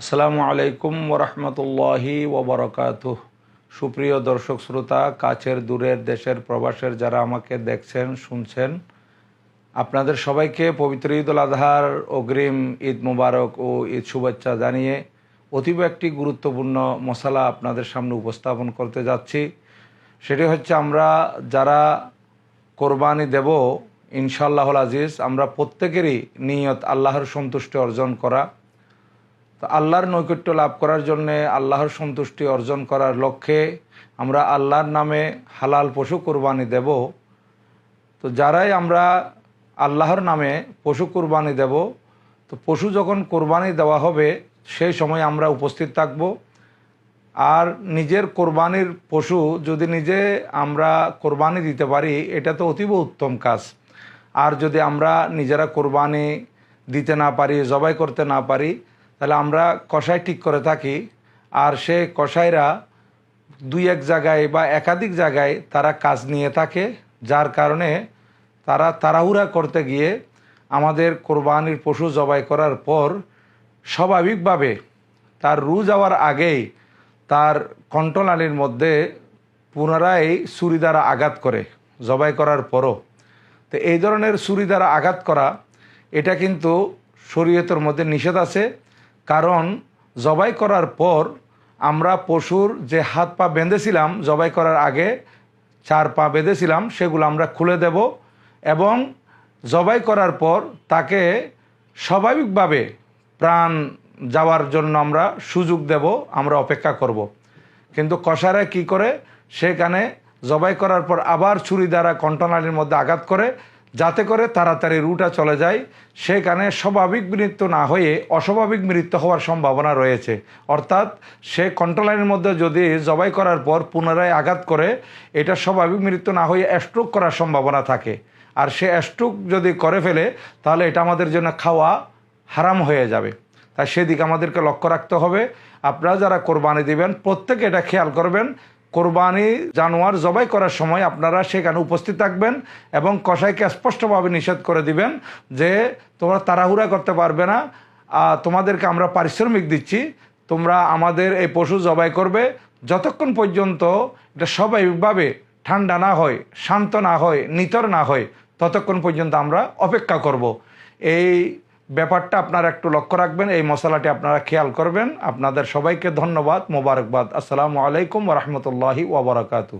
আসসালামু আলাইকুম ওরহমতুল্লাহি ওবরাকাতুহ। সুপ্রিয় দর্শক শ্রোতা, কাছের দূরের দেশের প্রবাসের যারা আমাকে দেখছেন শুনছেন, আপনাদের সবাইকে পবিত্র ঈদ উল আজহার অগ্রিম ঈদ মুবারক ও ঈদ শুভেচ্ছা জানিয়ে অতীব একটি গুরুত্বপূর্ণ মশালা আপনাদের সামনে উপস্থাপন করতে যাচ্ছি। সেটি হচ্ছে, আমরা যারা কোরবানি দেব ইনশাআল্লাহুল আজিজ, আমরা প্রত্যেকেরই নিয়ত আল্লাহর সন্তুষ্টি অর্জন করা। তো আল্লাহর নৈকট্য লাভ করার জন্যে, আল্লাহর সন্তুষ্টি অর্জন করার লক্ষ্যে আমরা আল্লাহর নামে হালাল পশু কোরবানি দেব। তো যারাই আমরা আল্লাহর নামে পশু কোরবানি দেব, তো পশু যখন কোরবানি দেওয়া হবে সেই সময় আমরা উপস্থিত থাকব। আর নিজের কোরবানির পশু যদি নিজে আমরা কোরবানি দিতে পারি, এটা তো অতীব উত্তম কাজ। আর যদি আমরা নিজেরা কোরবানি দিতে না পারি, জবাই করতে না পারি, তাহলে আমরা কসাই ঠিক করে থাকি। আর সে কসাইরা দুই এক জায়গায় বা একাধিক জায়গায় তারা কাজ নিয়ে থাকে, যার কারণে তারা তাড়াহুড়া করতে গিয়ে আমাদের কোরবানির পশু জবাই করার পর স্বাভাবিকভাবে তার রু যাওয়ার আগেই তার কণ্ঠনালীর মধ্যে পুনরায় ছুরি দ্বারা আঘাত করে জবাই করার পরও। তো এই ধরনের ছুরি দ্বারা আঘাত করা, এটা কিন্তু শরীয়তের মধ্যে নিষেধ আছে। কারণ জবাই করার পর আমরা পশুর যে হাত পা বেঁধেছিলাম, জবাই করার আগে 4 পা বেঁধেছিলাম, সেগুলো আমরা খুলে দেব এবং জবাই করার পর তাকে স্বাভাবিকভাবে প্রাণ যাওয়ার জন্য আমরা সুযোগ দেব, আমরা অপেক্ষা করব। কিন্তু কসাইরা কি করে, সেখানে জবাই করার পর আবার ছুরি দ্বারা কণ্ঠনালীর মধ্যে আঘাত করে, যাতে করে তাড়াতাড়ি রুটা চলে যায়। সেখানে স্বাভাবিক মৃত্যু না হয়ে অস্বাভাবিক মৃত্যু হওয়ার সম্ভাবনা রয়েছে। অর্থাৎ সে কণ্ঠনালীর মধ্যে যদি জবাই করার পর পুনরায় আঘাত করে, এটা স্বাভাবিক মৃত্যু না হয়ে স্ট্রোক করার সম্ভাবনা থাকে। আর সে স্ট্রোক যদি করে ফেলে, তাহলে এটা আমাদের জন্য খাওয়া হারাম হয়ে যাবে। তাই সেদিকে আমাদেরকে লক্ষ্য রাখতে হবে। আপনারা যারা কোরবানি দিবেন প্রত্যেকে এটা খেয়াল করবেন, কোরবানি জানোয়ার জবাই করার সময় আপনারা সেখানে উপস্থিত থাকবেন এবং কসাইকে স্পষ্টভাবে নিষেধ করে দিবেন যে তোমরা তাড়াহুড়া করতে পারবে না, তোমাদেরকে আমরা পারিশ্রমিক দিচ্ছি, তোমরা আমাদের এই পশু জবাই করবে যতক্ষণ পর্যন্ত এটা স্বাভাবিকভাবে ঠান্ডা না হয়, শান্ত না হয়, নিতর না হয়, ততক্ষণ পর্যন্ত আমরা অপেক্ষা করব। এই ব্যাপারটা আপনারা একটু লক্ষ্য রাখবেন, এই মশলাটি আপনারা খেয়াল করবেন। আপনাদের সবাইকে ধন্যবাদ, মোবারকবাদ। আসসালামু আলাইকুম ওরহমতুল্লাহি ওবরাকাতুহু।